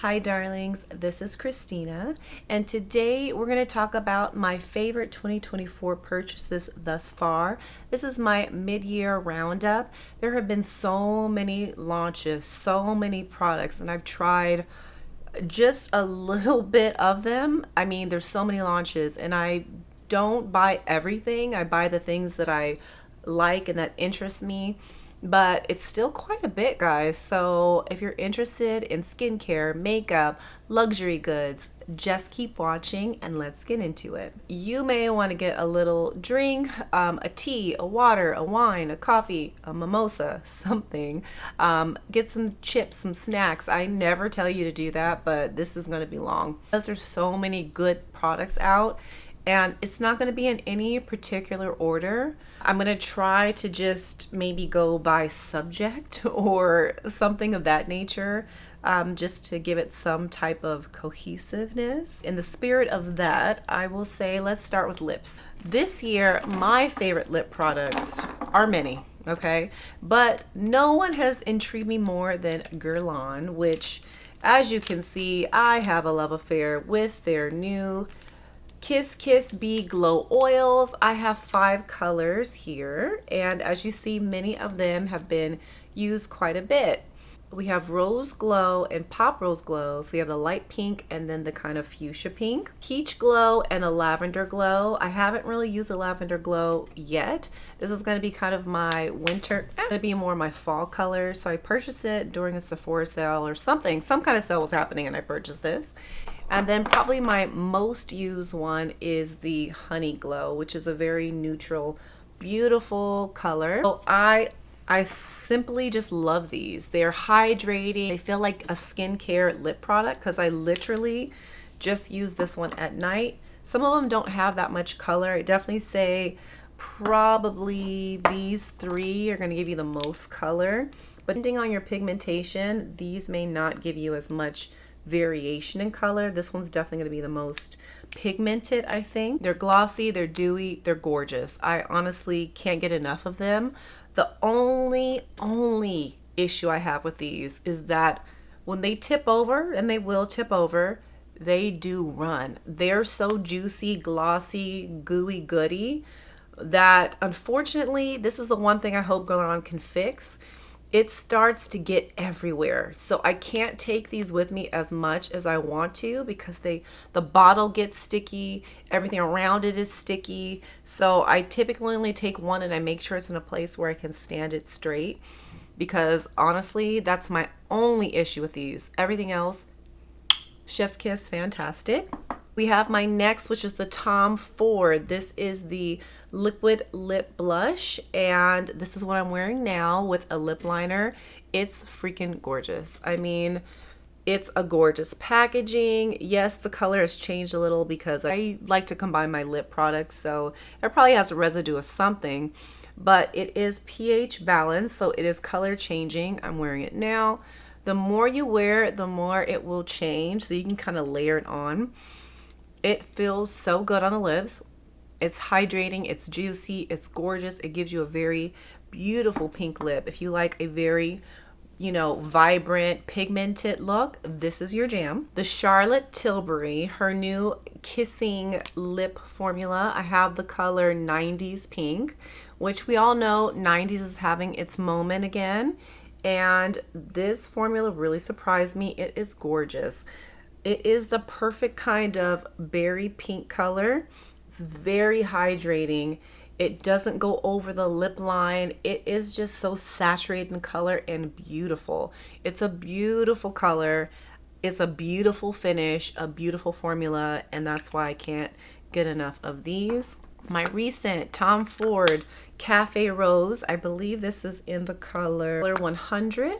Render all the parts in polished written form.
Hi darlings, this is Christina, and today we're going to talk about my favorite 2024 purchases thus far. This is my mid-year roundup. There have been so many launches, so many products, and I've tried just a little bit of them. I mean, there's so many launches, and I don't buy everything. I buy the things that I like and that interest me. But it's still quite a bit, guys. So if you're interested in skincare, makeup, luxury goods, just keep watching and let's get into it. You may want to get a little drink, a tea, a water, a wine, a coffee, a mimosa, something. Get some chips, some snacks. I never tell you to do that, but this is going to be long. Because there's so many good products out, and it's not going to be in any particular order. I'm going to try to just maybe go by subject or something of that nature, just to give it some type of cohesiveness. In the spirit of that, I will say let's start with lips. This year, my favorite lip products are many, okay? But no one has intrigued me more than Guerlain, which, as you can see, I have a love affair with their new K.I.S.S.I.N.G glow oils. I have 5 colors here, and as you see, many of them have been used quite a bit. We have Rose Glow and Pop Rose Glow. So you have the light pink and then the kind of fuchsia pink. Peach Glow and a Lavender Glow. I haven't really used a Lavender Glow yet. This is going to be kind of my winter, it's going to be more my fall color. So I purchased it during a Sephora sale or something. Some kind of sale was happening and I purchased this. And then probably my most used one is the Honey Glow, which is a very neutral, beautiful color. So I simply just love these. They're hydrating. They feel like a skincare lip product because I literally just use this one at night. Some of them don't have that much color. I definitely say probably these 3 are going to give you the most color. But depending on your pigmentation, these may not give you as much variation in color. This one's definitely going to be the most pigmented, I think. They're glossy, they're dewy, they're gorgeous. I honestly can't get enough of them. The only issue I have with these is that when they tip over, and they will tip over, they do run. They're so juicy, glossy, gooey goody that unfortunately, this is the one thing I hope Guerlain can fix. It starts to get everywhere. So I can't take these with me as much as I want to because the bottle gets sticky, everything around it is sticky. So I typically only take one and I make sure it's in a place where I can stand it straight, because honestly, that's my only issue with these. Everything else, chef's kiss, fantastic. We have my next, which is the Tom Ford. This is the liquid lip blush, and this is what I'm wearing now with a lip liner. It's freaking gorgeous. I mean, it's a gorgeous packaging. Yes, the color has changed a little because I like to combine my lip products, so it probably has a residue of something, but it is pH balanced, so it is color changing. I'm wearing it now. The more you wear it, the more it will change, so you can kind of layer it on. It feels so good on the lips. It's hydrating, it's juicy, it's gorgeous. It gives you a very beautiful pink lip. If you like a very, vibrant, pigmented look, this is your jam. The Charlotte Tilbury, her new kissing lip formula. I have the color 90s pink, which we all know 90s is having its moment again. And this formula really surprised me. It is gorgeous. It is the perfect kind of berry pink color. It's very hydrating. It doesn't go over the lip line. It is just so saturated in color and beautiful. It's a beautiful color. It's a beautiful finish, a beautiful formula, and that's why I can't get enough of these. My recent Tom Ford Cafe Rose, I believe this is in the color 100.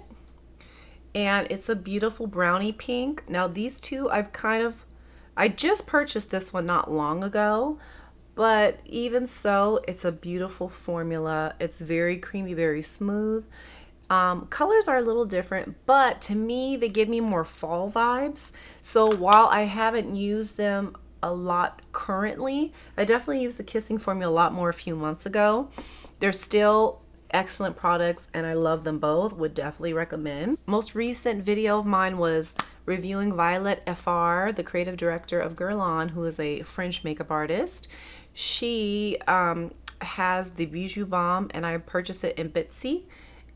And it's a beautiful brownie pink. Now these two I just purchased this one not long ago, but even so, it's a beautiful formula. It's very creamy, very smooth. Colors are a little different, but to me, they give me more fall vibes. So while I haven't used them a lot currently, I definitely used the Kissing formula a lot more a few months ago. They're still excellent products and I love them both. Would definitely recommend. Most recent video of mine was reviewing Violet FR, the creative director of Guerlain, who is a French makeup artist. She has the Bijou Balm, and I purchased it in Bitsy,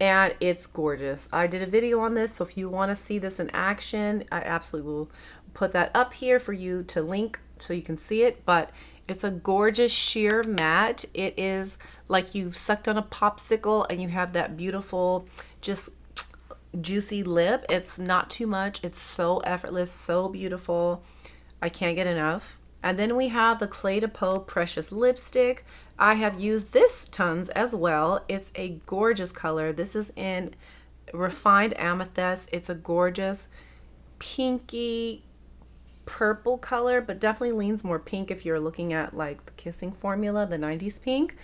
and it's gorgeous. I did a video on this, so if you want to see this in action, I absolutely will put that up here for you to link so you can see it. But it's a gorgeous sheer matte. It is like you've sucked on a popsicle and you have that beautiful, just juicy lip. It's not too much. It's so effortless, so beautiful. I can't get enough. And then we have the Clé de Peau Precious Lipstick. I have used this tons as well. It's a gorgeous color. This is in Refined Amethyst. It's a gorgeous pinky purple color, but definitely leans more pink if you're looking at like the Kissing formula, the 90s pink.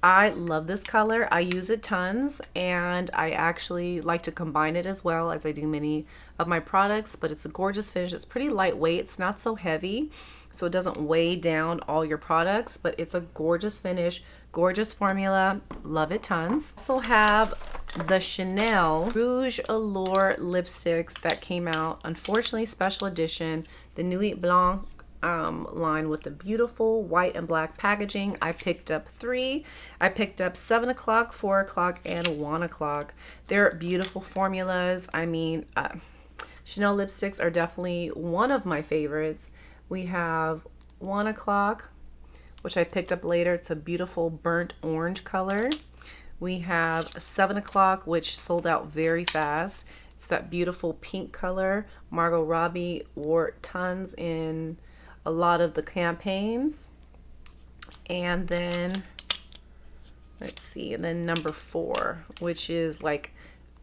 I love this color. I use it tons, and I actually like to combine it as well as I do many of my products, but it's a gorgeous finish. It's pretty lightweight. It's not so heavy, so it doesn't weigh down all your products, but it's a gorgeous finish, gorgeous formula. Love it tons. Also have the Chanel Rouge Allure lipsticks that came out, unfortunately special edition, the NUIT Blanc line with the beautiful white and black packaging. I picked up 3. I picked up 7 o'clock, 4 o'clock, and 1 o'clock. They're beautiful formulas. I mean, Chanel lipsticks are definitely one of my favorites. We have 1 o'clock, which I picked up later. It's a beautiful burnt orange color. We have 7 o'clock, which sold out very fast. It's that beautiful pink color. Margot Robbie wore tons in a lot of the campaigns. And then let's see, and then number 4, which is like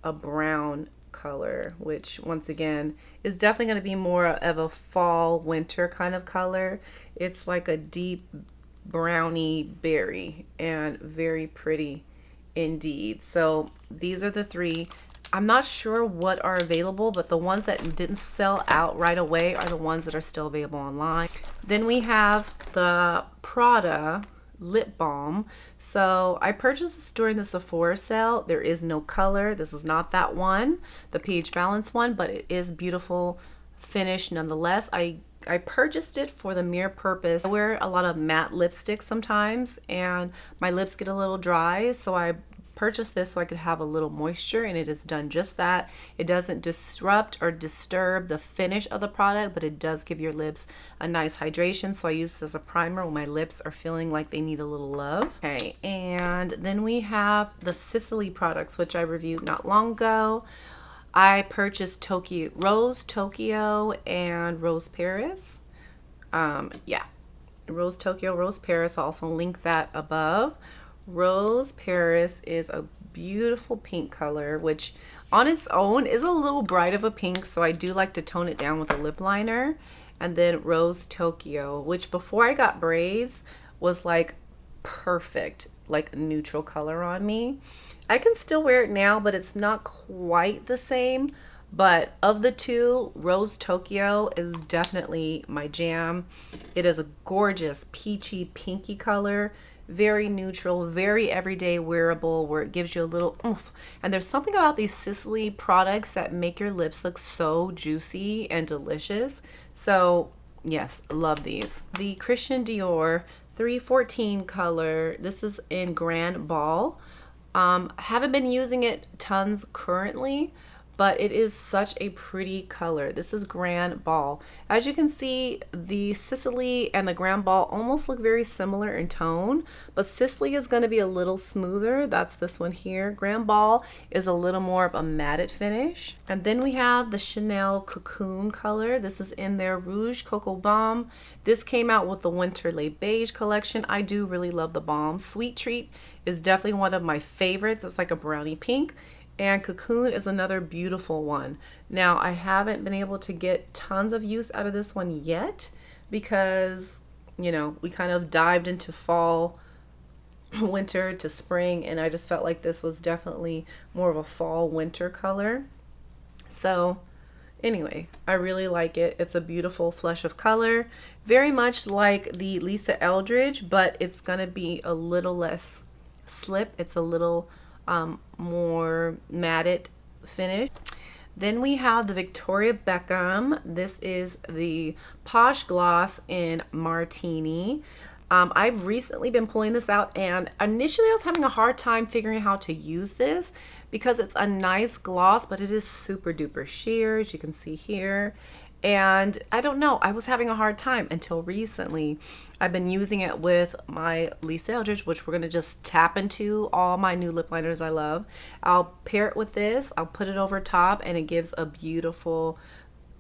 a brown color, which once again is definitely going to be more of a fall winter kind of color. It's like a deep browny berry and very pretty indeed. So these are the 3. I'm not sure what are available, but the ones that didn't sell out right away are the ones that are still available online. Then we have the Prada lip balm. So I purchased this during the Sephora sale. There is no color. This is not that one, the pH balance one, but it is beautiful finish nonetheless. I purchased it for the mere purpose. I wear a lot of matte lipsticks sometimes, and my lips get a little dry, so I purchased this so I could have a little moisture, and it has done just that. It doesn't disrupt or disturb the finish of the product, but it does give your lips a nice hydration. So I use this as a primer when my lips are feeling like they need a little love. Okay, and then we have the Sisley products, which I reviewed not long ago. I purchased Rose Tokyo and Rose Paris. Yeah, Rose Tokyo, Rose Paris. I'll also link that above. Rose Paris is a beautiful pink color, which on its own is a little bright of a pink, so I do like to tone it down with a lip liner. And then Rose Tokyo, which before I got braids was like perfect, like neutral color on me. I can still wear it now, but it's not quite the same. But of the 2, Rose Tokyo is definitely my jam. It is a gorgeous peachy pinky color. Very neutral, very everyday wearable, where it gives you a little oomph. And there's something about these Sisley products that make your lips look so juicy and delicious. So yes, love these. The Christian Dior 314 color. This is in Grand Ball. Haven't been using it tons currently, but it is such a pretty color. This is Grand Ball. As you can see, the Sisley and the Grand Ball almost look very similar in tone, but Sisley is going to be a little smoother. That's this one here. Grand Ball is a little more of a matted finish. And then we have the Chanel Cocoon color. This is in their Rouge Cocoa Balm. This came out with the Winter Le Beige collection. I do really love the balm. Sweet Treat is definitely one of my favorites. It's like a brownie pink. And Cocoon is another beautiful one. Now, I haven't been able to get tons of use out of this one yet because, you know, we kind of dived into fall, winter to spring, and I just felt like this was definitely more of a fall winter color. So anyway, I really like it. It's a beautiful flush of color, very much like the Lisa Eldridge, but it's gonna be a little less slip. It's a little more matted finish. Then we have the Victoria Beckham. This is the Posh Gloss in Martini. I've recently been pulling this out, and initially I was having a hard time figuring out how to use this because it's a nice gloss, but it is super duper sheer, as you can see here. And I don't know, I was having a hard time until recently. I've been using it with my Lisa Eldridge, which we're gonna just tap into all my new lip liners I love. I'll pair it with this, I'll put it over top, and it gives a beautiful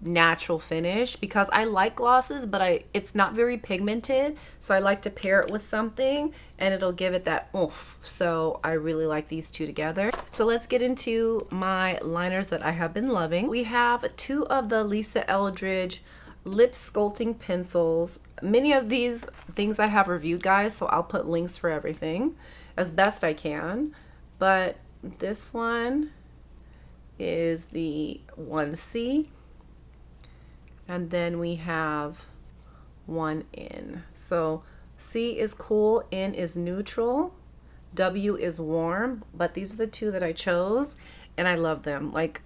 natural finish because I like glosses, but it's not very pigmented, so I like to pair it with something and it'll give it that oomph. So I really like these two together. So let's get into my liners that I have been loving. We have two of the Lisa Eldridge lip sculpting pencils. Many of these things I have reviewed, guys, so I'll put links for everything as best I can, but this one is the 1C. And then we have 1N. So C is cool, N is neutral, W is warm, but these are the two that I chose and I love them. Like,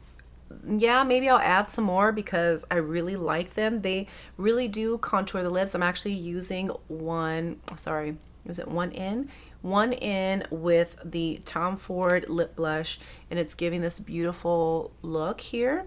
yeah, maybe I'll add some more because I really like them. They really do contour the lips. I'm actually using is it 1N? 1N with the Tom Ford lip blush, and it's giving this beautiful look here.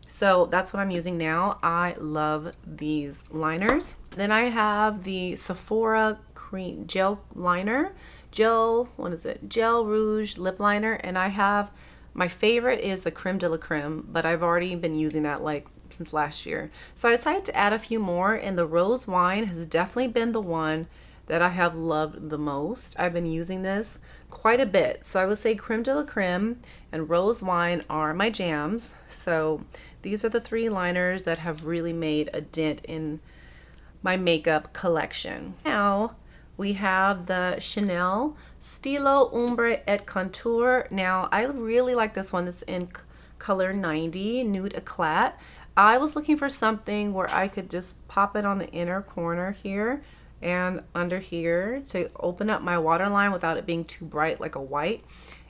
So that's what I'm using now. I love these liners. Then I have the Sephora cream gel liner, gel Rouge lip liner, and I have, my favorite is the Creme de la Creme, but I've already been using that like since last year. So I decided to add a few more, and the Rose Wine has definitely been the one that I have loved the most. I've been using this quite a bit. So I would say Creme de la Creme and Rose Wine are my jams. So these are the three liners that have really made a dent in my makeup collection. Now we have the Chanel Stilo Ombre et Contour. Now I really like this one. It's in color 90, Nude Eclat. I was looking for something where I could just pop it on the inner corner here and under here to open up my waterline without it being too bright like a white.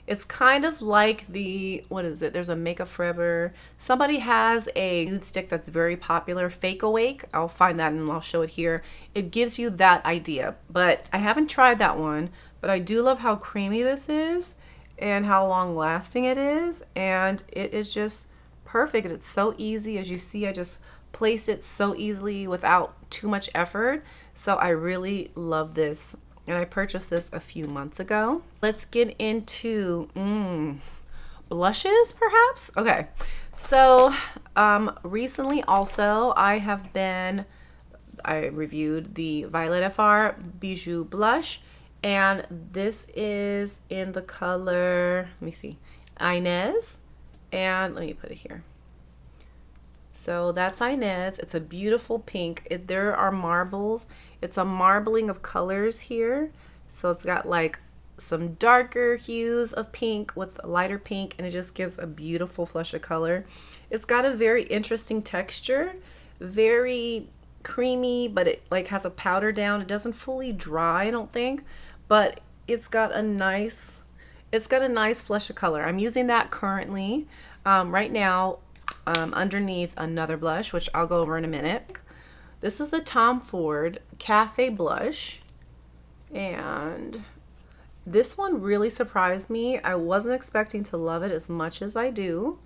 It's kind of like the, what is it? There's a Makeup Forever. Somebody has a nude stick that's very popular, Fake Awake. I'll find that and I'll show it here. It gives you that idea, but I haven't tried that one, but I do love how creamy this is and how long lasting it is. And it is just perfect. It's so easy. As you see, I just placed it so easily without too much effort. So I really love this. And I purchased this a few months ago. Let's get into blushes, perhaps? Okay, so recently also I reviewed the Violet FR Bijou Blush, and this is in the color, let me see, Inez, and let me put it here. So that's Inez. It's a beautiful pink. There are marbles. It's a marbling of colors here. So it's got like some darker hues of pink with a lighter pink, and it just gives a beautiful flush of color. It's got a very interesting texture, very creamy, but it like has a powder down. It doesn't fully dry, I don't think, but it's got a nice flush of color. I'm using that currently right now. Underneath another blush, which I'll go over in a minute. This is the Tom Ford Cafe Blush, and this one really surprised me. I wasn't expecting to love it as much as I do.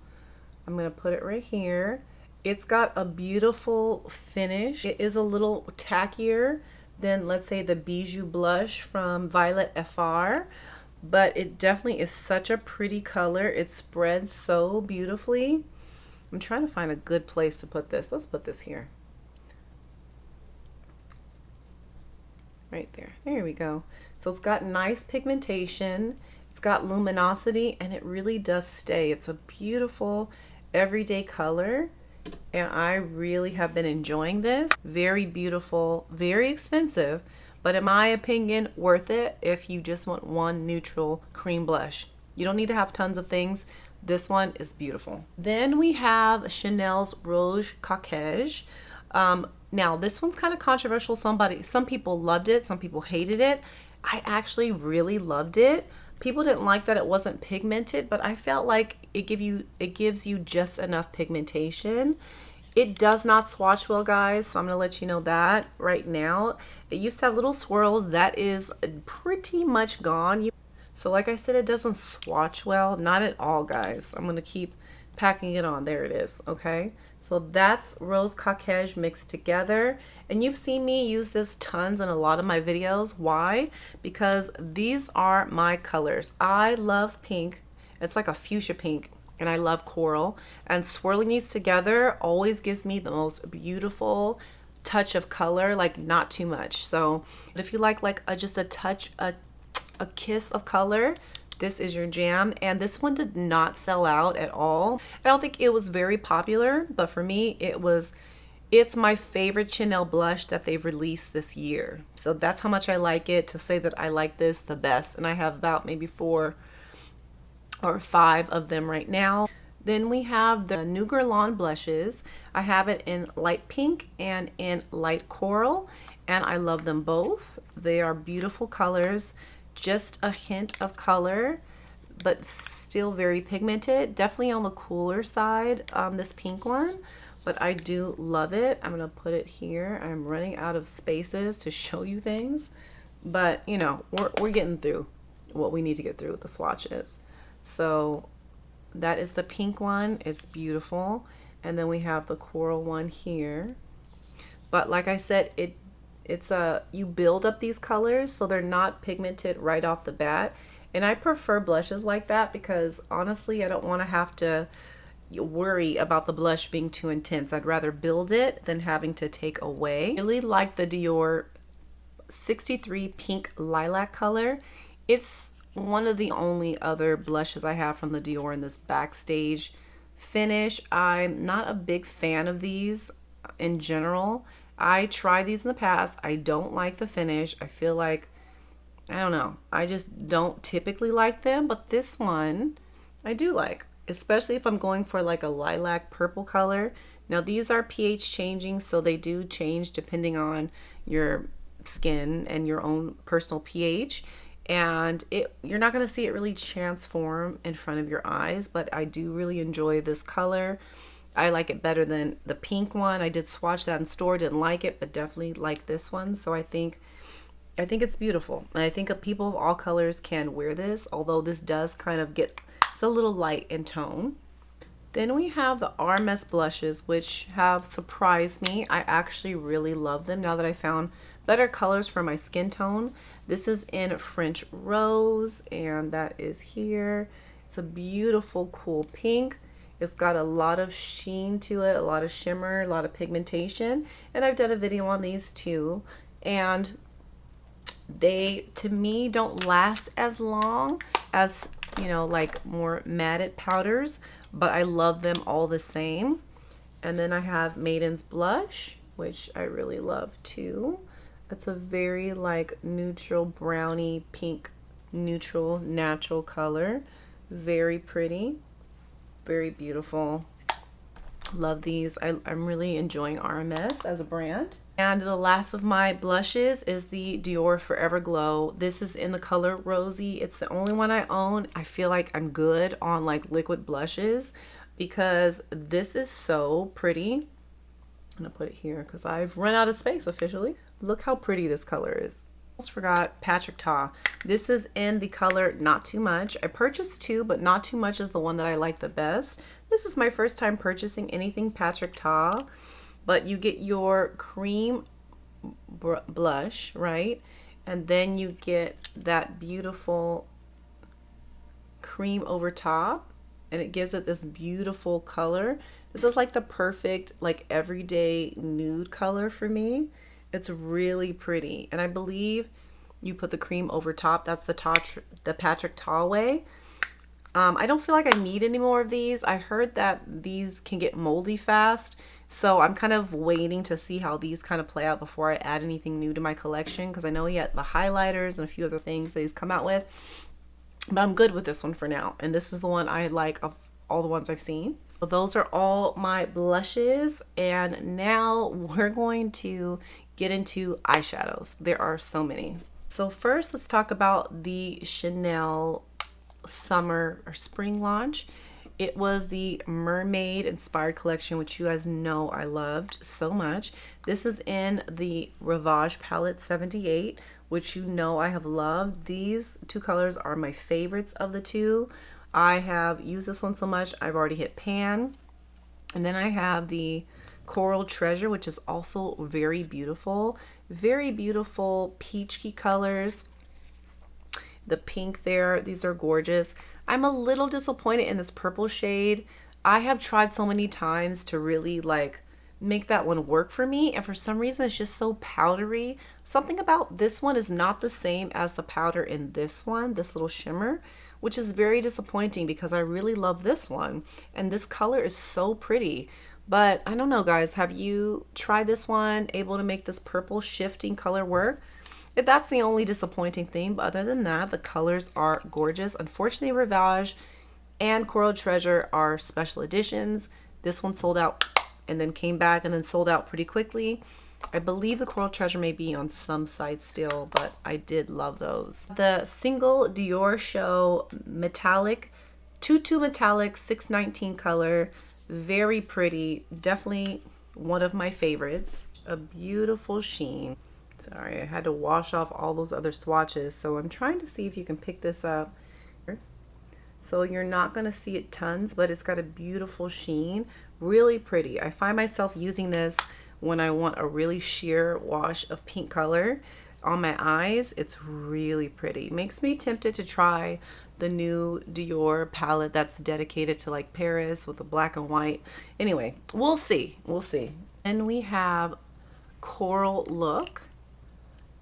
I'm going to put it right here. It's got a beautiful finish. It is a little tackier than, let's say, the Bijou Blush from Violet FR, but it definitely is such a pretty color. It spreads so beautifully. I'm trying to find a good place to put this. Let's put this here. Right there. There we go. So it's got nice pigmentation. It's got luminosity, and it really does stay. It's a beautiful everyday color, and I really have been enjoying this. Very beautiful, very expensive, but in my opinion, worth it if you just want one neutral cream blush. You don't need to have tons of things. This one is beautiful. Then we have Chanel's Rouge Coquage. Now this one's kind of controversial. Some people loved it, some people hated it. I actually really loved it, People didn't like that it wasn't pigmented, but I felt like it gives you just enough pigmentation. It does not swatch well, guys, so I'm gonna let you know that right now. It used to have little swirls. That is pretty much gone. So like I said, it doesn't swatch well, not at all, guys. I'm gonna keep packing it on. There it is. Okay, so that's Rose Coquage mixed together, and you've seen me use this tons in a lot of my videos. Why? Because these are my colors. I love pink. It's like a fuchsia pink, and I love coral, and swirling these together always gives me the most beautiful touch of color, like not too much. So if you like just a touch, a kiss of color, this is your jam. And this one did not sell out at all. I don't think it was very popular, but for me it's my favorite Chanel blush that they've released this year. So that's how much I like it, to say that I like this the best. And I have about maybe 4 or 5 of them right now. Then we have the new Guerlain blushes. I have it in light pink and in light coral, and I love them both. They are beautiful colors. Just a hint of color, but still very pigmented. Definitely on the cooler side, this pink one, but I do love it. I'm gonna put it here. I'm running out of spaces to show you things, but you know, we're getting through what we need to get through with the swatches. So that is the pink one. It's beautiful. And then we have the coral one here. But like I said, you build up these colors so they're not pigmented right off the bat. And I prefer blushes like that because honestly, I don't want to have to worry about the blush being too intense. I'd rather build it than having to take away. I really like the Dior 63 pink lilac color. It's one of the only other blushes I have from the Dior in this Backstage finish. I'm not a big fan of these in general. I tried these in the past. I don't like the finish. I feel like, I don't know, I just don't typically like them, but this one I do like, especially if I'm going for like a lilac purple color. Now these are pH changing, so they do change depending on your skin and your own personal pH, and you're not going to see it really transform in front of your eyes, but I do really enjoy this color. I like it better than the pink one. I did swatch that in store, didn't like it, but definitely like this one. So I think it's beautiful. And I think people of all colors can wear this, although this does kind of it's a little light in tone. Then we have the AMETHYST blushes, which have surprised me. I actually really love them now that I found better colors for my skin tone. This is in French Rose, and that is here. It's a beautiful, cool pink. It's got a lot of sheen to it, a lot of shimmer, a lot of pigmentation. And I've done a video on these too. And they, to me, don't last as long as, you know, like more matted powders, but I love them all the same. And then I have Maiden's blush, which I really love too. It's a very like neutral brownie pink, neutral natural color. Very pretty. Very beautiful. Love these. I'm really enjoying AMETHYST as a brand. And the last of my blushes is the Dior Forever Glow. This is in the color Rosy. It's the only one I own. I feel like I'm good on like liquid blushes because this is so pretty. I'm gonna put it here because I've run out of space officially. Look how pretty this color is. Almost forgot Patrick Ta. This is in the color Not Too Much. I purchased 2, but Not Too Much is the one that I like the best. This is my first time purchasing anything Patrick Ta, but you get your cream blush, right? And then you get that beautiful cream over top, and it gives it this beautiful color. This is like the perfect, like everyday nude color for me. It's really pretty, and I believe you put the cream over top. That's the Patrick Ta way. I don't feel like I need any more of these. I heard that these can get moldy fast, so I'm kind of waiting to see how these kind of play out before I add anything new to my collection, because I know he had the highlighters and a few other things that he's come out with, but I'm good with this one for now, and this is the one I like of all the ones I've seen. So those are all my blushes, and now we're going to get into eyeshadows. There are so many. So first, let's talk about the Chanel summer or spring launch. It was the mermaid inspired collection, which you guys know I loved so much. This is in the Rouge palette 78, which you know I have loved. These two colors are my favorites of the two. I have used this one so much, I've already hit pan. And then I have the Coral Treasure, which is also very beautiful. Very beautiful peachy colors. The pink there, these are gorgeous. I'm a little disappointed in this purple shade. I have tried so many times to really like make that one work for me, and for some reason it's just so powdery. Something about this one is not the same as the powder in this one, this little shimmer, which is very disappointing because I really love this one and this color is so pretty. But I don't know, guys, have you tried this one, able to make this purple shifting color work? If that's the only disappointing thing, but other than that, the colors are gorgeous. Unfortunately, Rouge and Coral Treasure are special editions. This one sold out and then came back and then sold out pretty quickly. I believe the Coral Treasure may be on some sites still, but I did love those. The single Dior Show metallic, 22 metallic 619 color, very pretty, definitely one of my favorites. A beautiful sheen. Sorry, I had to wash off all those other swatches, so I'm trying to see if you can pick this up. So you're not going to see it tons, but it's got a beautiful sheen, really pretty. I find myself using this when I want a really sheer wash of pink color on my eyes. It's really pretty. It makes me tempted to try the new Dior palette that's dedicated to like Paris with the black and white. Anyway, we'll see. We'll see. And we have Coral Look.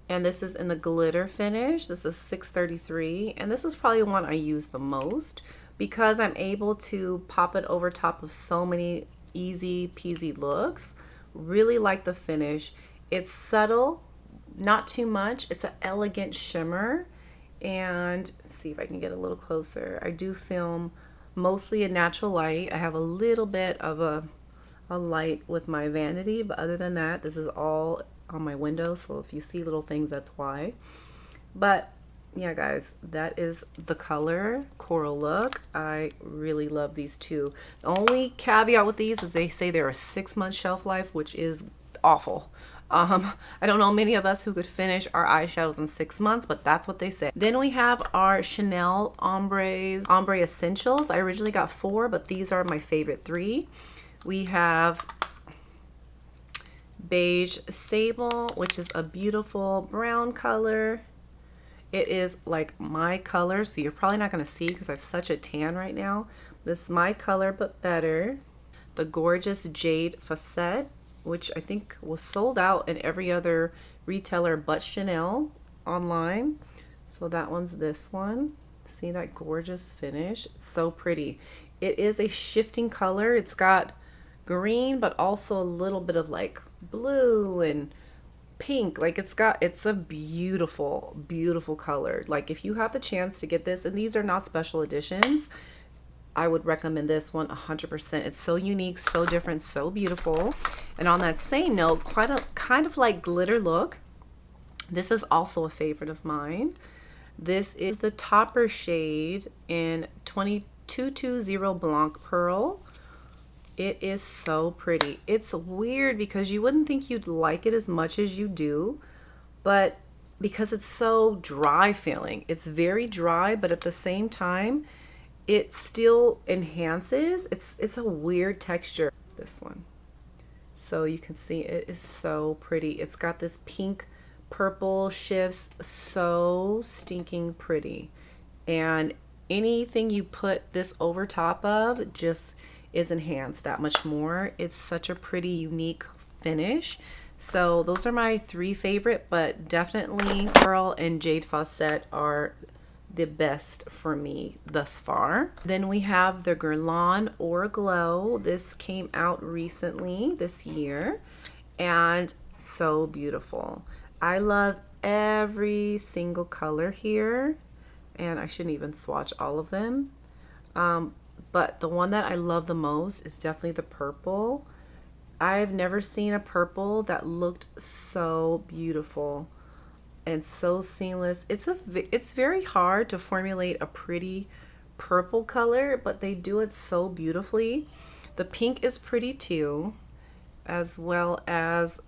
And this is in the glitter finish. This is 633, and this is probably the one I use the most because I'm able to pop it over top of so many easy peasy looks. Really like the finish. It's subtle, not too much. It's an elegant shimmer, and let's see if I can get a little closer. I do film mostly in natural light. I have a little bit of a light with my vanity, but other than that, this is all on my window, so if you see little things, that's why. But yeah, guys, that is the color Coral Look. I really love these two. The only caveat with these is they say they're a 6-month shelf life, which is awful. I don't know many of us who could finish our eyeshadows in 6 months, but that's what they say. Then we have our Chanel Ombre Essentials. I originally got 4, but these are my favorite 3. We have Beige Sable, which is a beautiful brown color. It is like my color, so you're probably not going to see because I have such a tan right now. This is my color, but better. The gorgeous Jade Facette, which I think was sold out in every other retailer but Chanel online. So that one's this one. See that gorgeous finish? It's so pretty. It is a shifting color. It's got green, but also a little bit of like blue and pink. Like it's a beautiful, beautiful color. Like if you have the chance to get this, and these are not special editions, I would recommend this one 100%. It's so unique, so different, so beautiful. And on that same note, quite a kind of like glitter look. This is also a favorite of mine. This is the topper shade in 2220 Blanc Pearl. It is so pretty. It's weird because you wouldn't think you'd like it as much as you do, but because it's so dry feeling. It's very dry, but at the same time, it still enhances. It's a weird texture, this one. So you can see it is so pretty. It's got this pink purple shifts, so stinking pretty. And anything you put this over top of just is enhanced that much more. It's such a pretty unique finish. So those are my 3 favorite, but definitely Pearl and Jade Facette are the best for me thus far. Then we have the Guerlain Aura Glow. This came out recently this year and so beautiful. I love every single color here, and I shouldn't even swatch all of them. But the one that I love the most is definitely the purple. I've never seen a purple that looked so beautiful and so seamless. It's very hard to formulate a pretty purple color, but they do it so beautifully. The pink is pretty too, as well as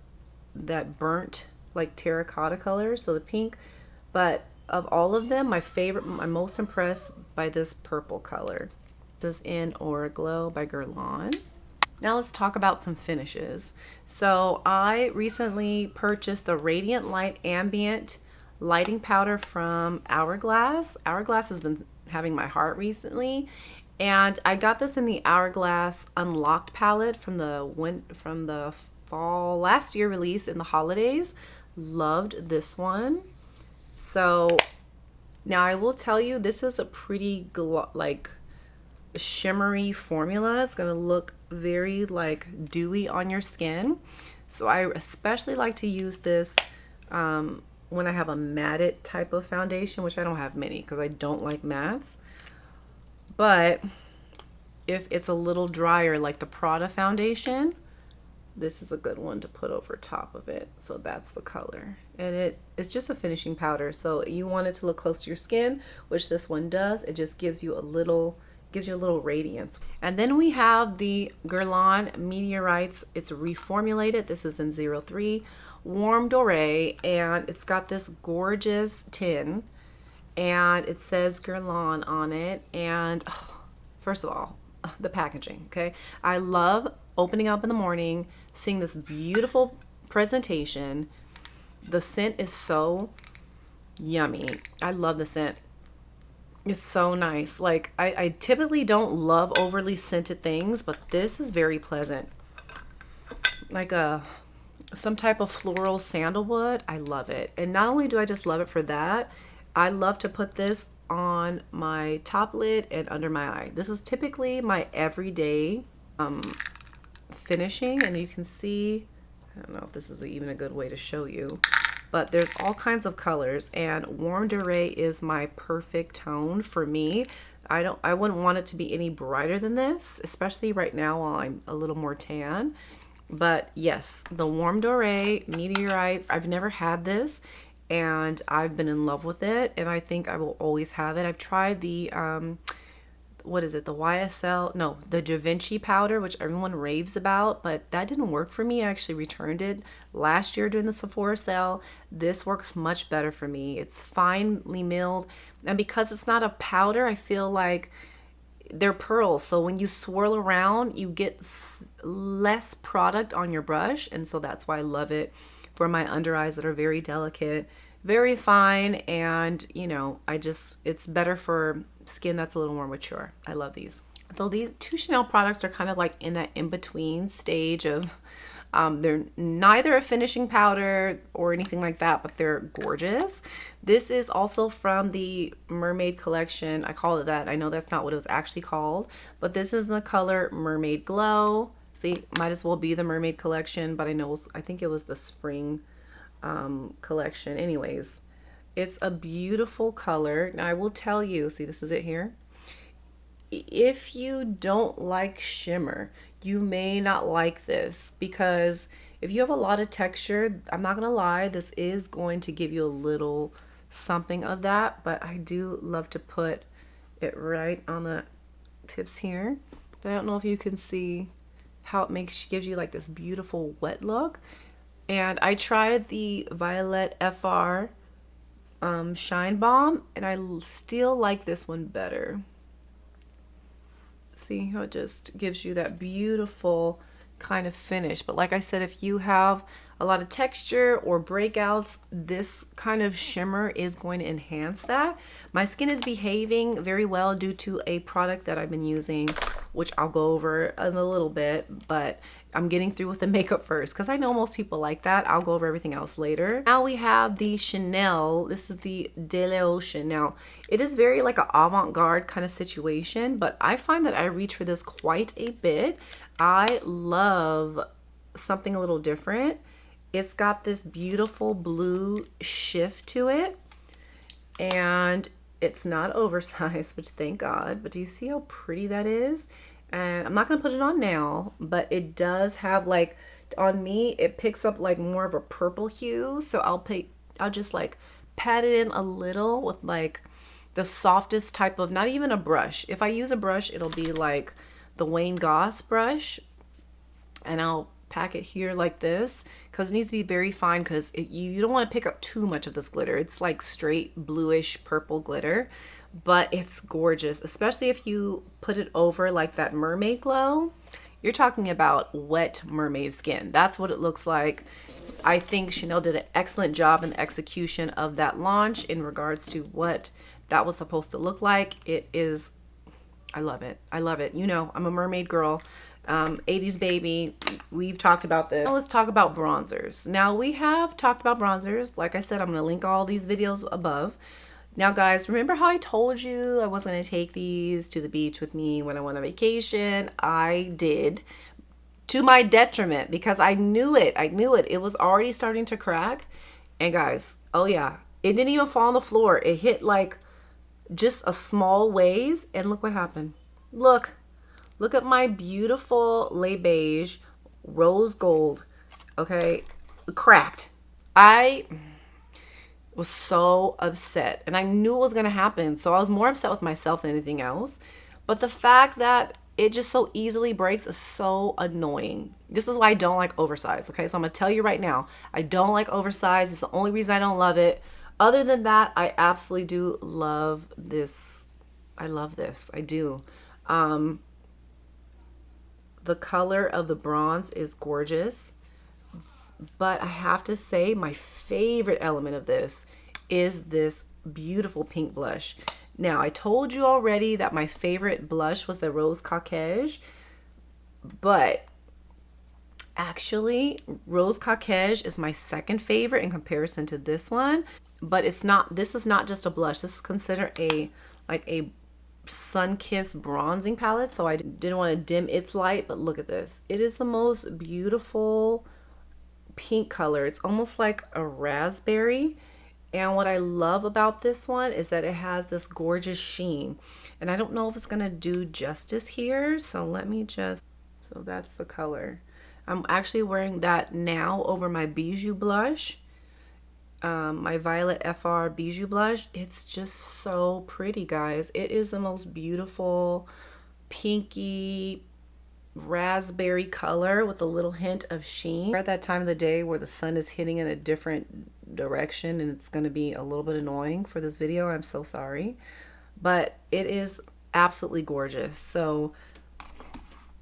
that burnt like terracotta color. So the pink, but of all of them, my favorite, I'm most impressed by this purple color. This is in Aura Glow by Guerlain. Now let's talk about some finishes. So I recently purchased the Radiant Light Ambient Lighting Powder from Hourglass. Hourglass has been having my heart recently, and I got this in the Hourglass Unlocked palette from the fall last year release in the holidays. Loved this one. So now I will tell you, this is a pretty like shimmery formula. It's gonna look very like dewy on your skin. So I especially like to use this when I have a matted type of foundation, which I don't have many because I don't like mattes. But if it's a little drier, like the Prada foundation, this is a good one to put over top of it. So that's the color. And it's just a finishing powder. So you want it to look close to your skin, which this one does. It just gives you a little radiance. And then we have the Guerlain Meteorites. It's reformulated. This is in 03 Warm Doré, and it's got this gorgeous tin, and it says Guerlain on it. And first of all, the packaging, okay? I love opening up in the morning, seeing this beautiful presentation. The scent is so yummy. I love the scent. It's so nice. Like I typically don't love overly scented things, but this is very pleasant. Like some type of floral sandalwood. I love it. And not only do I just love it for that, I love to put this on my top lid and under my eye. This is typically my everyday finishing, and you can see, I don't know if this is even a good way to show you, but there's all kinds of colors, and Warm Doré is my perfect tone for me. I wouldn't want it to be any brighter than this, especially right now while I'm a little more tan. But yes, the Warm Doré Meteorites, I've never had this, and I've been in love with it, and I think I will always have it. I've tried the what is it, the YSL, no, the Da Vinci powder, which everyone raves about, but that didn't work for me. I actually returned it last year during the Sephora sale. This works much better for me. It's finely milled, and because it's not a powder, I feel like they're pearls, so when you swirl around, you get less product on your brush, and so that's why I love it for my under eyes that are very delicate, very fine, and you know, it's better for skin that's a little more mature. I love these. So these two Chanel products are kind of like in that in-between stage of they're neither a finishing powder or anything like that, but they're gorgeous. This is also from the Mermaid collection. I call it that. I know that's not what it was actually called, but this is the color Mermaid Glow. See, might as well be the Mermaid collection, but I think it was the spring collection. Anyways, it's a beautiful color. Now I will tell you, see, this is it here. If you don't like shimmer, you may not like this, because if you have a lot of texture, I'm not gonna lie, this is going to give you a little something of that, but I do love to put it right on the tips here. But I don't know if you can see how it gives you like this beautiful wet look. And I tried the Violet FR Shine Balm, and I still like this one better. See how it just gives you that beautiful kind of finish. But like I said, if you have a lot of texture or breakouts, this kind of shimmer is going to enhance that. My skin is behaving very well due to a product that I've been using, which I'll go over in a little bit, but I'm getting through with the makeup first because I know most people like that. I'll go over everything else later. Now we have the Chanel. This is the De l'Ocean. Now it is very like an avant-garde kind of situation, but I find that I reach for this quite a bit. I love something a little different. It's got this beautiful blue shift to it, and it's not oversized, which thank God, but do you see how pretty that is? And I'm not gonna put it on now, but it does have like, on me, it picks up like more of a purple hue. So I'll just like pat it in a little with like the softest type of, not even a brush. If I use a brush, it'll be like the Wayne Goss brush, and I'll pack it here like this because it needs to be very fine, because you don't want to pick up too much of this glitter. It's like straight bluish purple glitter, but it's gorgeous, especially if you put it over like that mermaid glow. You're talking about wet mermaid skin. That's what it looks like. I think Chanel did an excellent job in the execution of that launch in regards to what that was supposed to look like. It is, I love it. I love it. You know, I'm a mermaid girl. 80s baby. We've talked about this. Now let's talk about bronzers. Now we have talked about bronzers. Like I said, I'm going to link all these videos above. Now guys, remember how I told you I was going to take these to the beach with me when I went on vacation? I did, to my detriment, because I knew it. I knew it. It was already starting to crack. And guys, oh yeah, it didn't even fall on the floor. It hit like just a small ways, and look what happened. Look at my beautiful Le Beige rose gold, okay, cracked. I was so upset, and I knew it was gonna happen, so I was more upset with myself than anything else. But the fact that it just so easily breaks is so annoying. This is why I don't like oversized, okay? So I'm gonna tell you right now, I don't like oversized. It's the only reason I don't love it. Other than that, I absolutely do love this. I love this, I do. The color of the bronze is gorgeous, but I have to say my favorite element of this is this beautiful pink blush. Now, I told you already that my favorite blush was the Rose K.I.S.S.I.N.G, but actually Rose K.I.S.S.I.N.G is my second favorite in comparison to this one. But it's not, this is not just a blush. This is considered a sun-kissed bronzing palette, so I didn't want to dim its light. But look at this. It is the most beautiful pink color. It's almost like a raspberry. And what I love about this one is that it has this gorgeous sheen. And I don't know if it's going to do justice here. So let me just, so that's the color. I'm actually wearing that now over my Bijou blush. My Violet FR Bijou blush. It's just so pretty, guys. It is the most beautiful pinky raspberry color with a little hint of sheen. We're at that time of the day where the sun is hitting in a different direction, and it's going to be a little bit annoying for this video. I'm so sorry, but it is absolutely gorgeous. So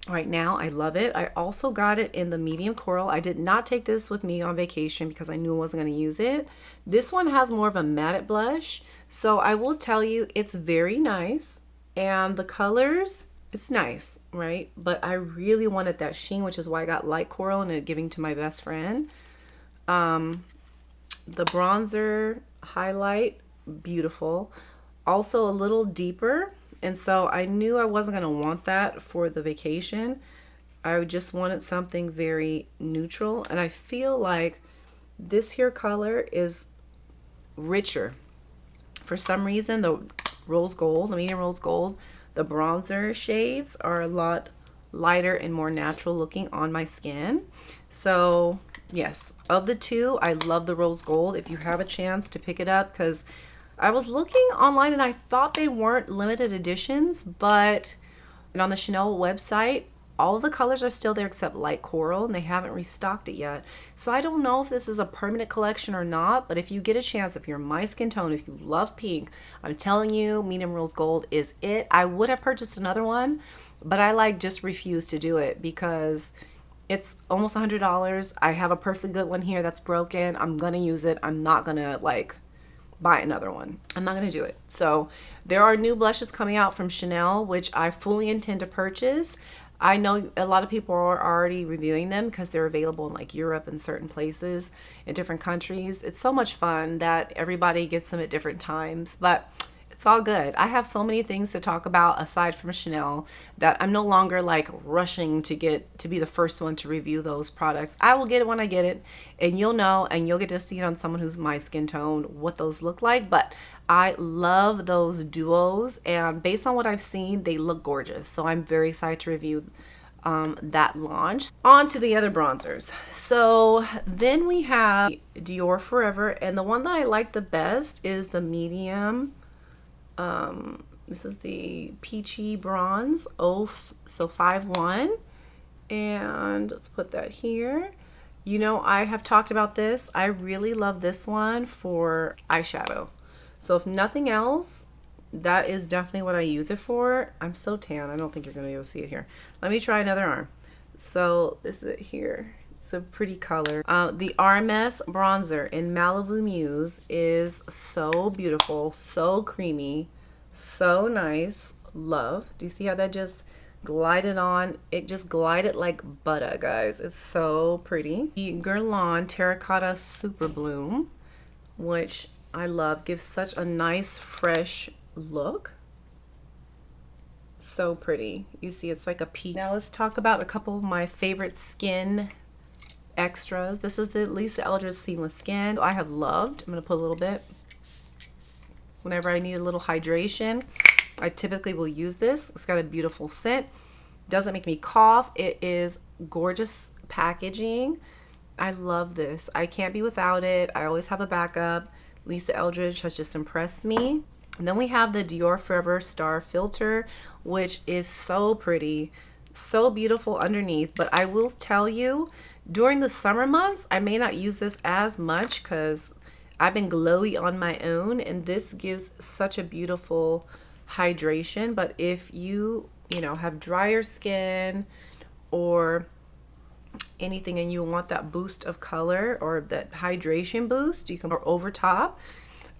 right now I love it. I also got it in the medium coral. I did not take this with me on vacation because I knew I wasn't going to use it. This one has more of a matte blush, so I will tell you it's very nice, and the colors, it's nice, right? But I really wanted that sheen, which is why I got light coral and giving to my best friend. The bronzer highlight, beautiful. Also a little deeper. And so I knew I wasn't going to want that for the vacation. I just wanted something very neutral. And I feel like this here color is richer. For some reason, the rose gold, the medium rose gold, the bronzer shades are a lot lighter and more natural looking on my skin. So yes, of the two, I love the rose gold. If you have a chance to pick it up, because I was looking online and I thought they weren't limited editions, but on the Chanel website, all of the colors are still there except light coral, and they haven't restocked it yet. So I don't know if this is a permanent collection or not, but if you get a chance, if you're my skin tone, if you love pink, I'm telling you, medium rose gold is it. I would have purchased another one, but I just refused to do it because it's almost $100. I have a perfectly good one here that's broken. I'm gonna use it. I'm not gonna buy another one. I'm not gonna do it. So there are new blushes coming out from Chanel, which I fully intend to purchase. I know a lot of people are already reviewing them because they're available in Europe and certain places in different countries. It's so much fun that everybody gets them at different times, but it's all good. I have so many things to talk about aside from Chanel that I'm no longer rushing to be the first one to review those products. I will get it when I get it, and you'll know, and you'll get to see it on someone who's my skin tone what those look like. But I love those duos, and based on what I've seen, they look gorgeous. So I'm very excited to review that launch. On to the other bronzers. So then we have Dior Forever, and the one that I like the best is the medium This is the Peachy Bronze, so 5-1. And let's put that here. You know, I have talked about this. I really love this one for eyeshadow. So if nothing else, that is definitely what I use it for. I'm so tan, I don't think you're gonna be able to see it here. Let me try another arm. So this is it here. It's a pretty color. The RMS bronzer in Malibu Muse is so beautiful, so creamy, so nice. Love. Do you see how that just glided on? It just glided like butter, guys. It's so pretty. The Guerlain Terracotta Super Bloom, which I love, gives such a nice fresh look. So pretty. You see it's like a peach. Now let's talk about a couple of my favorite skin extras. This is the Lisa Eldridge Seamless Skin. I have loved. I'm going to put a little bit. Whenever I need a little hydration, I typically will use this. It's got a beautiful scent. Doesn't make me cough. It is gorgeous packaging. I love this. I can't be without it. I always have a backup. Lisa Eldridge has just impressed me. And then we have the Dior Forever Star Filter, which is so pretty, so beautiful underneath. But I will tell you, during the summer months, I may not use this as much because I've been glowy on my own, and this gives such a beautiful hydration. But if you know, have drier skin or anything and you want that boost of color or that hydration boost, you can go over top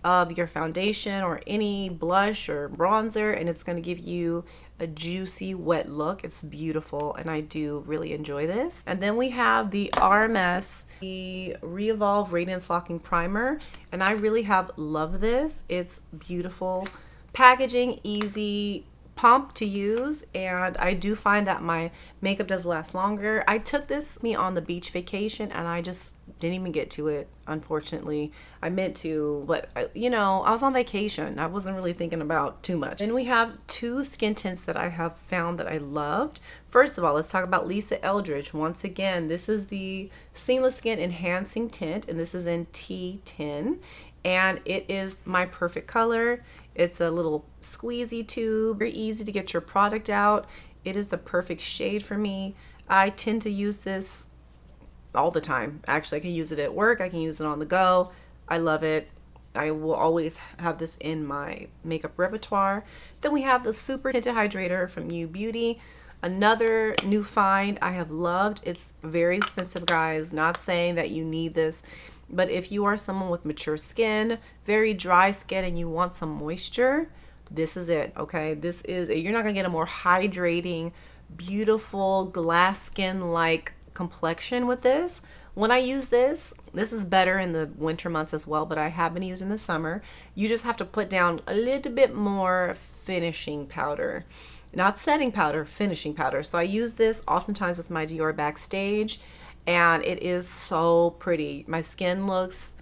of your foundation or any blush or bronzer, and it's going to give you a juicy wet look. It's beautiful, and I do really enjoy this. And then we have the RMS, the Re-Evolve Radiance Locking Primer, and I really have loved this. It's beautiful packaging, easy pump to use, and I do find that my makeup does last longer. I took this on the beach vacation and I just didn't even get to it, unfortunately. I meant to, but you know, I was on vacation. I wasn't really thinking about too much. And we have two skin tints that I have found that I loved. First of all, let's talk about Lisa Eldridge. Once again, this is the Seamless Skin Enhancing Tint, and this is in T10, and it is my perfect color. It's a little squeezy tube, very easy to get your product out. It is the perfect shade for me. I tend to use this all the time. Actually, I can use it at work. I can use it on the go. I love it. I will always have this in my makeup repertoire. Then we have the Super Tinted Hydrator from U Beauty. Another new find I have loved. It's very expensive, guys. Not saying that you need this, but if you are someone with mature skin, very dry skin, and you want some moisture, this is it, okay? This is, you're not gonna get a more hydrating, beautiful, glass skin-like complexion with this. When I use this, this is better in the winter months as well, but I have been using the summer. You just have to put down a little bit more finishing powder. Not setting powder, finishing powder. So I use this oftentimes with my Dior Backstage, and it is so pretty. My skin looks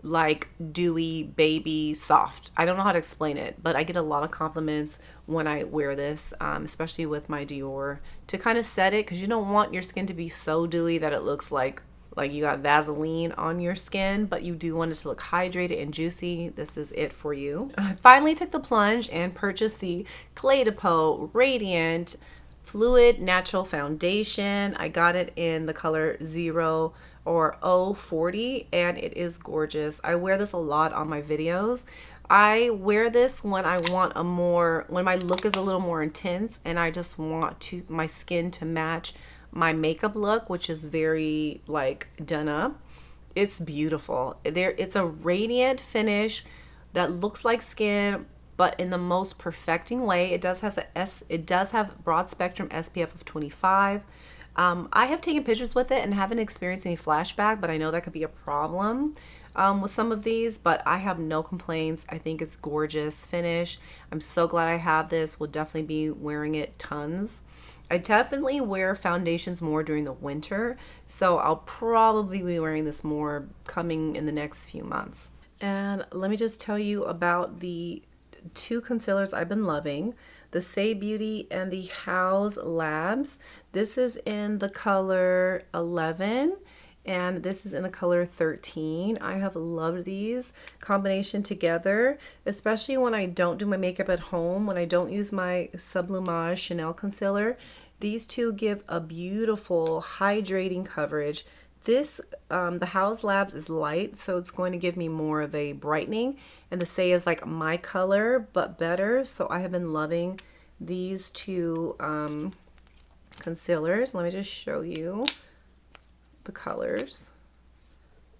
like dewy, baby, soft. I don't know how to explain it, but I get a lot of compliments when I wear this, especially with my Dior, to kind of set it, because you don't want your skin to be so dewy that it looks like you got Vaseline on your skin, but you do want it to look hydrated and juicy. This is it for you. I finally took the plunge and purchased the Clé de Peau Radiant Fluid Natural Foundation. I got it in the color 0 or 040, and it is gorgeous. I wear this a lot on my videos. I wear this when I want when my look is a little more intense and I just want my skin to match my makeup look, which is very like done up. It's beautiful. It's a radiant finish that looks like skin, but in the most perfecting way. It does have broad spectrum SPF of 25. I have taken pictures with it and haven't experienced any flashback, but I know that could be a problem with some of these, but I have no complaints. I think it's gorgeous finish. I'm so glad I have this. Will definitely be wearing it tons. I definitely wear foundations more during the winter, so I'll probably be wearing this more coming in the next few months. And let me just tell you about the two concealers I've been loving, the Say Beauty and the House Labs. This is in the color 11, and this is in the color 13. I have loved these combination together, especially when I don't do my makeup at home, when I don't use my Sublumage Chanel concealer. These two give a beautiful hydrating coverage. This, the House Labs is light, so it's going to give me more of a brightening, and the Say is like my color, but better. So I have been loving these two concealers. Let me just show you the colors.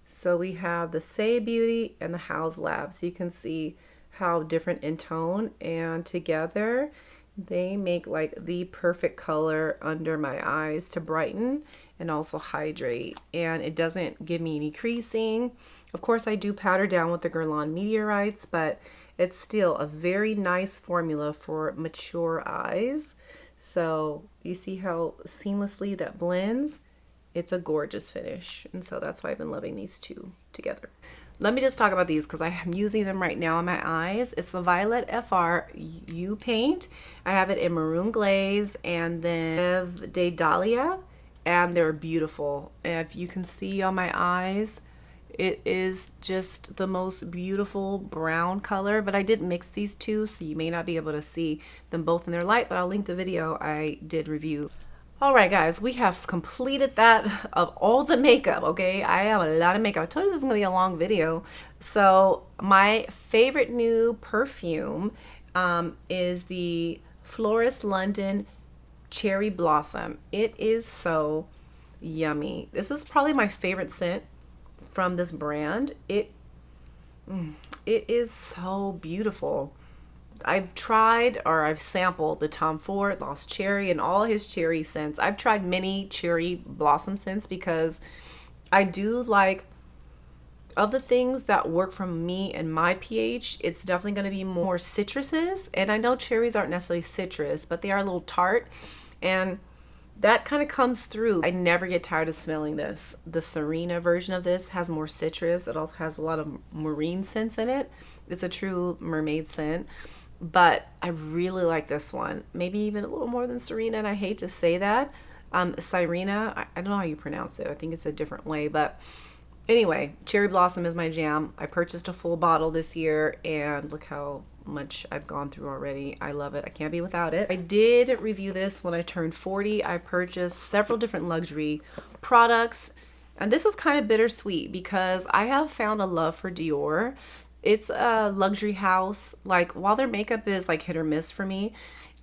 So we have the Say Beauty and the House Lab. So you can see how different in tone, and together they make like the perfect color under my eyes to brighten and also hydrate, and it doesn't give me any creasing. Of course I do powder down with the Guerlain Meteorites, but it's still a very nice formula for mature eyes. So you see how seamlessly that blends. It's a gorgeous finish, and so that's why I've been loving these two together. Let me just talk about these because I am using them right now on my eyes. It's the Violet FR U Paint. I have it in Maroon Glaze and then De Dahlia, and they're beautiful. If you can see on my eyes, it is just the most beautiful brown color, but I did mix these two, so you may not be able to see them both in their light, but I'll link the video I did review. All right, guys, we have completed that of all the makeup, okay? I have a lot of makeup. I told you this is gonna be a long video. So my favorite new perfume is the Florist London Cherry Blossom. It is so yummy. This is probably my favorite scent from this brand. It is so beautiful. I've tried, or I've sampled the Tom Ford Lost Cherry and all his cherry scents. I've tried many cherry blossom scents because I do like, of the things that work for me and my pH, it's definitely going to be more citruses. And I know cherries aren't necessarily citrus, but they are a little tart, and that kind of comes through. I never get tired of smelling this. The Serena version of this has more citrus. It also has a lot of marine scents in it. It's a true mermaid scent. But I really like this one, maybe even a little more than Serena, and I hate to say that. Sirena, I don't know how you pronounce it. I think it's a different way, but anyway, Cherry Blossom is my jam. I purchased a full bottle this year, and look how much I've gone through already. I love it. I can't be without it. I did review this when I turned 40. I purchased several different luxury products, and this is kind of bittersweet because I have found a love for Dior. It's a luxury house. Like, while their makeup is like hit or miss for me,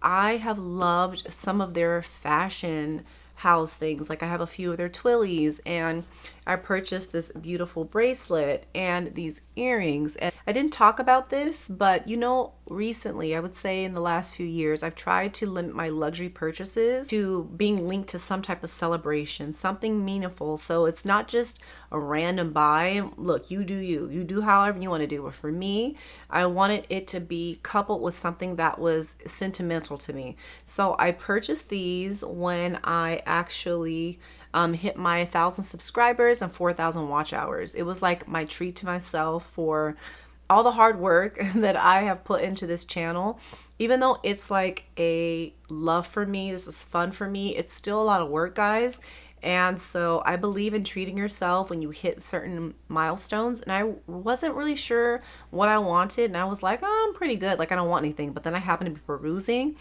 I have loved some of their fashion house things. Like, I have a few of their twillies, and I purchased this beautiful bracelet and these earrings. And I didn't talk about this, but you know, recently, I would say in the last few years, I've tried to limit my luxury purchases to being linked to some type of celebration, something meaningful. So it's not just a random buy. Look, you do you. You do however you want to do. But for me, I wanted it to be coupled with something that was sentimental to me. So I purchased these when I actually hit my 1,000 subscribers and 4,000 watch hours. It was like my treat to myself for all the hard work that I have put into this channel. Even though it's like a love for me, this is fun for me, it's still a lot of work, guys. And so I believe in treating yourself when you hit certain milestones. And I wasn't really sure what I wanted, and I was like, oh, I'm pretty good, like I don't want anything. But then I happened to be perusing,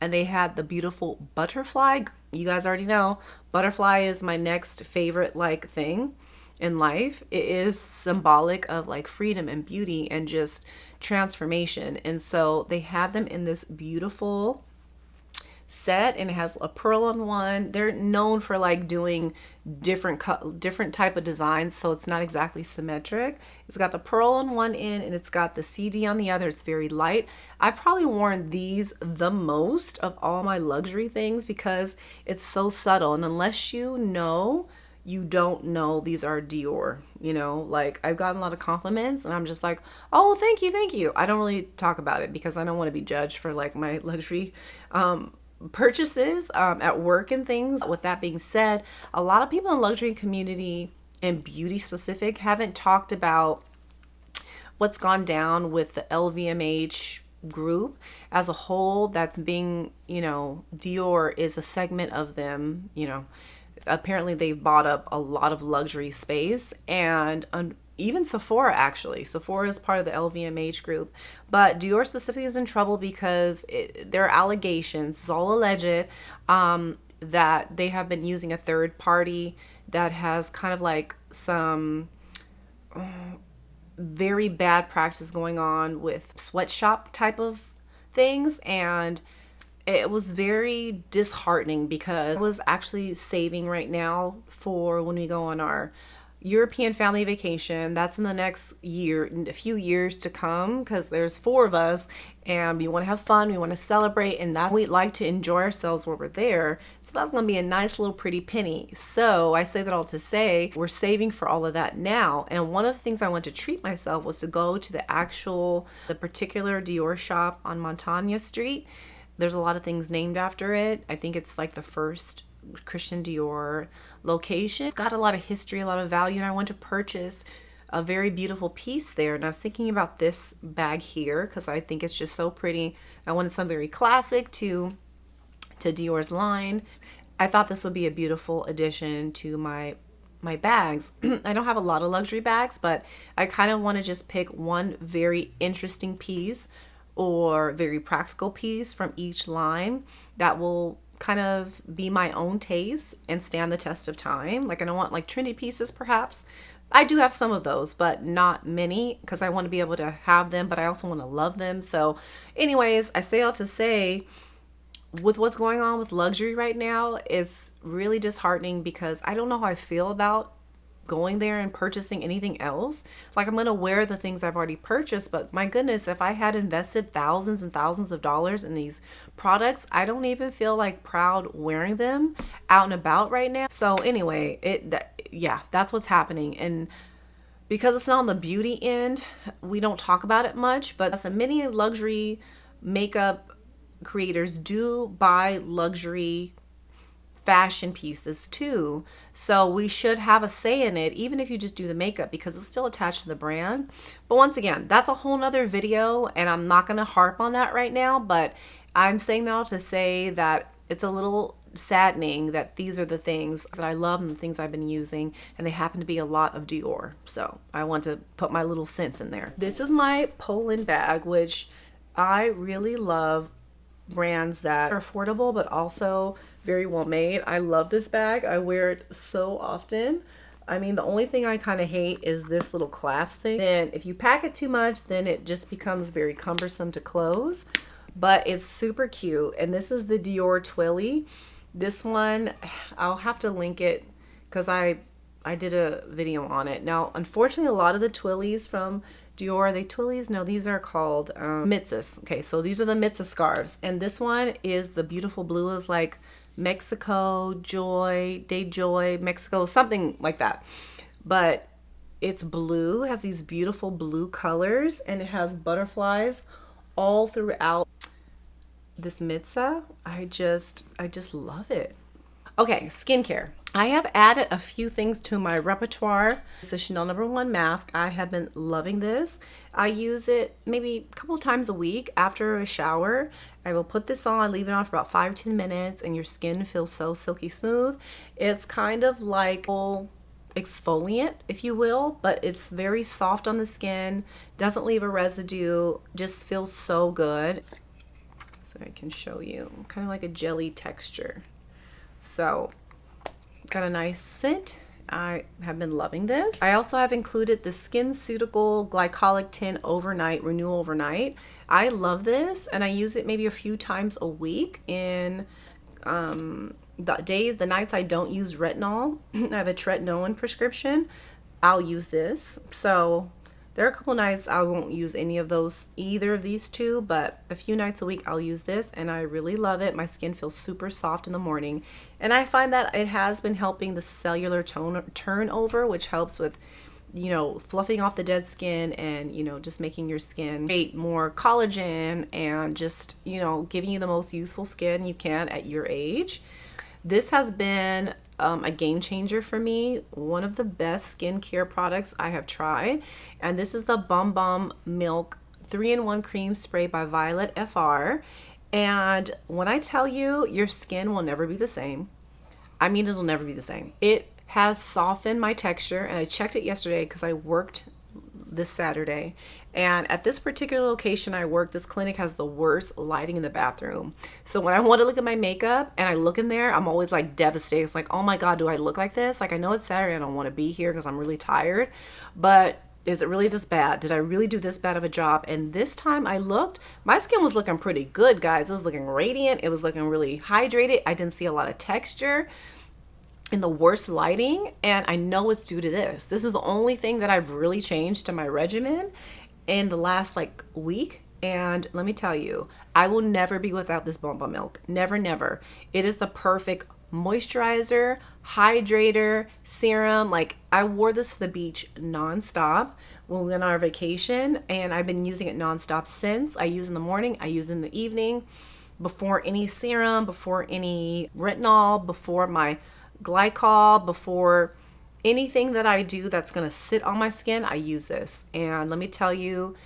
and they had the beautiful butterfly. You guys already know butterfly is my next favorite like thing in life. It is symbolic of like freedom and beauty and just transformation. And so they had them in this beautiful set, and it has a pearl on one. They're known for like doing different type of designs, so it's not exactly symmetric. It's got the pearl on one end and it's got the CD on the other. It's very light. I've probably worn these the most of all my luxury things because it's so subtle, and unless you know, you don't know these are Dior. You know, like I've gotten a lot of compliments and I'm just like, oh, thank you, thank you. I don't really talk about it because I don't want to be judged for like my luxury purchases at work and things. With that being said, a lot of people in the luxury community and beauty specific haven't talked about what's gone down with the LVMH group as a whole. That's being, you know, Dior is a segment of them, you know, Apparently they've bought up a lot of luxury space, and even Sephora, actually. Sephora is part of the LVMH group, but Dior specifically is in trouble because there are allegations, it's all alleged, that they have been using a third party that has kind of like some very bad practices going on with sweatshop type of things, and it was very disheartening because I was actually saving right now for when we go on our European family vacation. That's in the next year, in a few years to come, because there's 4 of us and we want to have fun, we want to celebrate, and that's we like to enjoy ourselves while we're there. So that's going to be a nice little pretty penny. So I say that all to say we're saving for all of that now. And one of the things I want to treat myself was to go to the particular Dior shop on Montaigne Street. There's a lot of things named after it. I think it's like the first Christian Dior location. It's got a lot of history, a lot of value, and I want to purchase a very beautiful piece there. And I was thinking about this bag here because I think it's just so pretty. I wanted something very classic to Dior's line. I thought this would be a beautiful addition to my bags. I don't have a lot of luxury bags, but I kind of want to just pick one very interesting piece or very practical piece from each line that will kind of be my own taste and stand the test of time. Like I don't want like trendy pieces perhaps. I do have some of those, but not many, because I want to be able to have them, but I also want to love them. So anyways, I say all to say, with what's going on with luxury right now, it's really disheartening because I don't know how I feel about going there and purchasing anything else. Like I'm gonna wear the things I've already purchased, but my goodness, if I had invested thousands and thousands of dollars in these products, I don't even feel like proud wearing them out and about right now. So anyway, yeah, that's what's happening. And because it's not on the beauty end, we don't talk about it much, but so many luxury makeup creators do buy luxury fashion pieces too, so we should have a say in it, even if you just do the makeup, because it's still attached to the brand. But once again, that's a whole nother video and I'm not going to harp on that right now, but I'm saying now to say that it's a little saddening that these are the things that I love and the things I've been using, and they happen to be a lot of Dior, so I want to put my little cents in there. This is my Poland bag, which I really love brands that are affordable but also very well made. I love this bag. I wear it so often. I mean, the only thing I kind of hate is this little clasp thing. Then if you pack it too much, then it just becomes very cumbersome to close, but it's super cute. And this is the Dior Twilly. This one, I'll have to link it because I did a video on it. Now, unfortunately, a lot of the Twillies from Dior, they Twillies? No, these are called AMETHYST. Okay, so these are the AMETHYST scarves. And this one is the beautiful blue, is like Mexico, Joy, de Joy, Mexico, something like that. But it's blue, has these beautiful blue colors, and it has butterflies all throughout this mitza. I just love it. Okay, skincare. I have added a few things to my repertoire. It's the Chanel No. 1 mask. I have been loving this. I use it maybe a couple times a week after a shower. I will put this on, leave it on for about 5-10 minutes, and your skin feels so silky smooth. It's kind of like a exfoliant, if you will, but it's very soft on the skin, doesn't leave a residue, just feels so good. So I can show you, kind of like a jelly texture. So got a nice scent. I have been loving this. I also have included the SkinCeutical Glycolic Tint Overnight Renewal Overnight. I love this, and I use it maybe a few times a week. In the nights I don't use retinol, I have a tretinoin prescription, I'll use this. So there are a couple nights I won't use either of these two, but a few nights a week I'll use this, and I really love it. My skin feels super soft in the morning, and I find that it has been helping the cellular turnover, which helps with, you know, fluffing off the dead skin and, you know, just making your skin create more collagen and just, you know, giving you the most youthful skin you can at your age. This has been a game changer for me, one of the best skincare products I have tried, and this is the Balm Milk 3-in-1 Cream Spray by Violet FR. And when I tell you, your skin will never be the same. I mean, it'll never be the same. It has softened my texture, and I checked it yesterday because I worked this Saturday. And at this particular location I work, this clinic has the worst lighting in the bathroom. So when I want to look at my makeup and I look in there, I'm always like devastated. It's like, oh my God, do I look like this? Like, I know it's Saturday, I don't want to be here because I'm really tired, but is it really this bad? Did I really do this bad of a job? And this time I looked, my skin was looking pretty good, guys. It was looking radiant. It was looking really hydrated. I didn't see a lot of texture in the worst lighting, and I know it's due to this. This is the only thing that I've really changed to my regimen in the last like week. And let me tell you, I will never be without this Balm Milk. Never, never. It is the perfect moisturizer, hydrator, serum. Like, I wore this to the beach nonstop when we went on our vacation, and I've been using it nonstop since. I use in the morning, I use in the evening, before any serum, before any retinol, before my glycol, before anything that I do that's gonna sit on my skin, I use this. And let me tell you,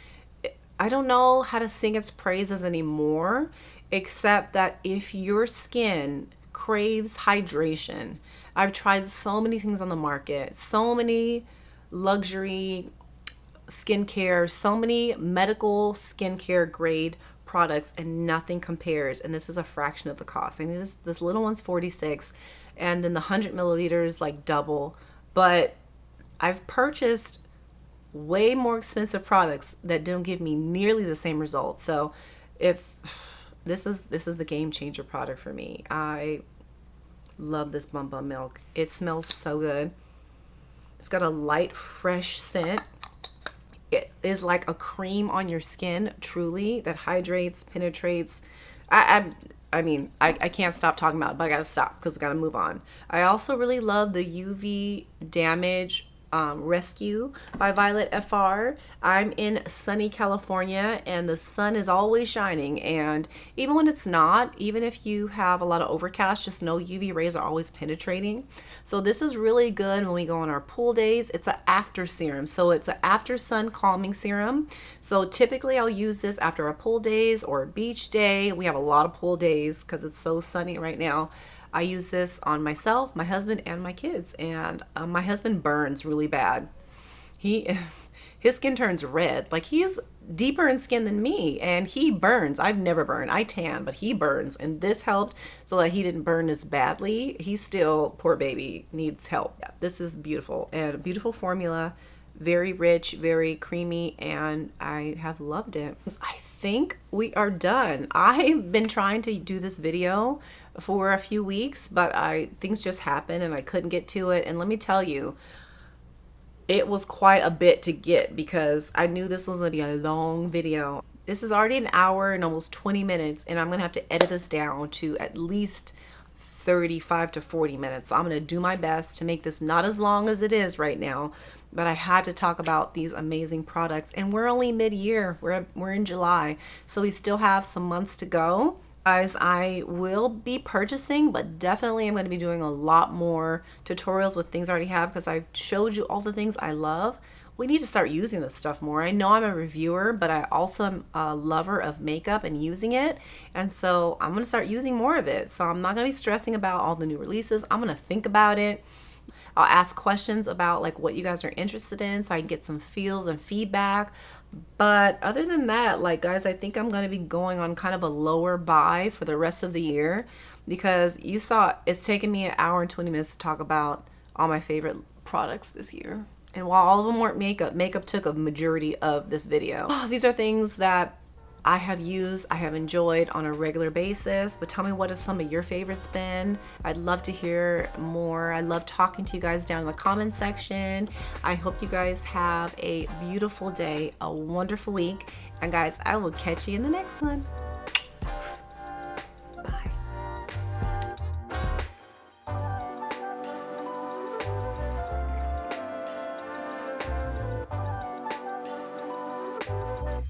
I don't know how to sing its praises anymore, except that if your skin craves hydration, I've tried so many things on the market, so many luxury skincare, so many medical skincare grade products, and nothing compares. And this is a fraction of the cost. I mean, this little one's 46, and then the 100 milliliters like double. But I've purchased way more expensive products that don't give me nearly the same results. So if this is the game changer product for me. I love this Balm Milk. It smells so good. It's got a light, fresh scent. It is like a cream on your skin, truly, that hydrates, penetrates. I mean, I can't stop talking about it, but I gotta stop because we gotta move on. I also really love the UV Damage Rescue by Violet FR. I'm in sunny California, and the sun is always shining, and even when it's not, even if you have a lot of overcast, just know UV rays are always penetrating. So this is really good when we go on our pool days. It's an after serum, so it's an after sun calming serum. So typically I'll use this after our pool days or a beach day. We have a lot of pool days because it's so sunny right now. I use this on myself, my husband, and my kids. And my husband burns really bad. His skin turns red. Like, he's deeper in skin than me, and he burns. I've never burned. I tan, but he burns. And this helped so that he didn't burn as badly. He still, poor baby, needs help. Yeah, this is beautiful, and a beautiful formula. Very rich, very creamy, and I have loved it. I think we are done. I've been trying to do this video for a few weeks, but things just happened and I couldn't get to it. And let me tell you, it was quite a bit to get because I knew this was gonna be a long video. This is already an hour and almost 20 minutes, and I'm gonna have to edit this down to at least 35 to 40 minutes. So I'm gonna do my best to make this not as long as it is right now, but I had to talk about these amazing products. And we're only mid-year, we're in July, so we still have some months to go. Guys, I will be purchasing, but definitely I'm going to be doing a lot more tutorials with things I already have because I've showed you all the things I love. We need to start using this stuff more. I know I'm a reviewer, but I also am a lover of makeup and using it. And so I'm going to start using more of it. So I'm not going to be stressing about all the new releases. I'm going to think about it. I'll ask questions about like what you guys are interested in so I can get some feels and feedback. But other than that, like, guys, I think I'm going to be going on kind of a lower buy for the rest of the year because you saw it's taken me an hour and 20 minutes to talk about all my favorite products this year. And while all of them weren't makeup took a majority of this video. These are things that I have used, I have enjoyed on a regular basis, but tell me, what have some of your favorites been? I'd love to hear more. I love talking to you guys down in the comment section. I hope you guys have a beautiful day, a wonderful week, and guys, I will catch you in the next one.